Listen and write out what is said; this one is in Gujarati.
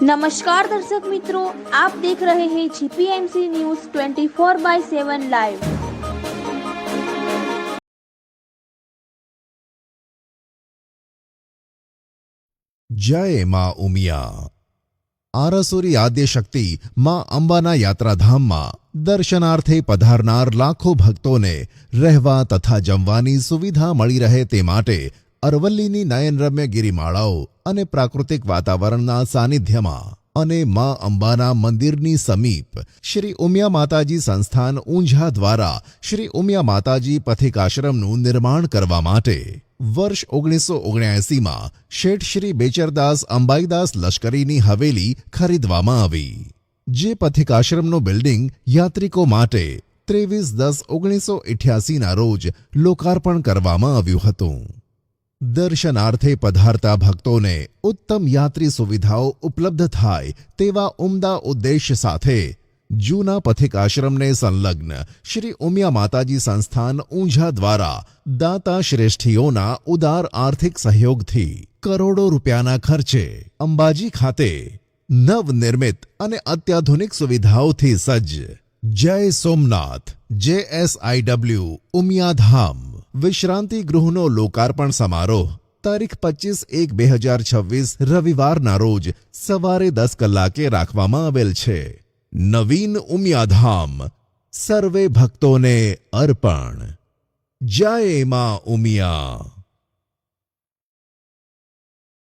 नमस्कार दर्शक मित्रों, आप देख रहे हैं जीपीएमसी न्यूज 24/7 लाइव। जय मां उमिया। આરાસુરી આદ્યશક્તિ માં અંબાના યાત્રાધામમાં દર્શનાર્થે પધારનાર લાખો ભક્તોને રહેવા તથા જમવાની સુવિધા મળી રહે તે માટે અરવલ્લીની નયનરમ્ય ગિરિમાળાઓ અને પ્રાકૃતિક વાતાવરણના સાનિધ્યમાં અને માં અંબાના મંદિરની સમીપ શ્રી ઉમિયા માતાજી સંસ્થાન ઊંઝા દ્વારા શ્રી ઉમિયા માતાજી પથિકાશ્રમનું નિર્માણ કરવા માટે વર્ષ 1979માં શેઠ શ્રી બેચરદાસ અંબાઈદાસ લશ્કરીની હવેલી ખરીદવામાં આવી, જે પથિકાશ્રમનું બિલ્ડિંગ યાત્રિકો માટે 23/10/1988ના રોજ લોકાર્પણ કરવામાં આવ્યું હતું। દર્શનાર્થે પધારતા ભક્તોને ઉત્તમ યાત્રી સુવિધાઓ ઉપલબ્ધ થાય તેવા ઉમદા ઉદ્દેશ્ય સાથે જૂના પથિકાશ્રમને સંલગ્ન શ્રી ઉમિયા માતાજી સંસ્થાન ઊંઝા દ્વારા દાતા શ્રેષ્ઠીઓના ઉદાર આર્થિક સહયોગથી કરોડો રૂપિયાના ખર્ચે અંબાજી ખાતે નવનિર્મિત અને અત્યાધુનિક સુવિધાઓથી સજ્જ જય સોમનાથ JSIW ઉમિયાધામ વિશ્રાંતિ ગૃહનો લોકાર્પણ સમારોહ તારીખ 25/1/2026 રવિવારના રોજ સવારે 10 કલાકે રાખવામાં આવેલ છે। નવીન ઉમિયાધામ સર્વે ભક્તોને અર્પણ। જય માં ઉમિયા।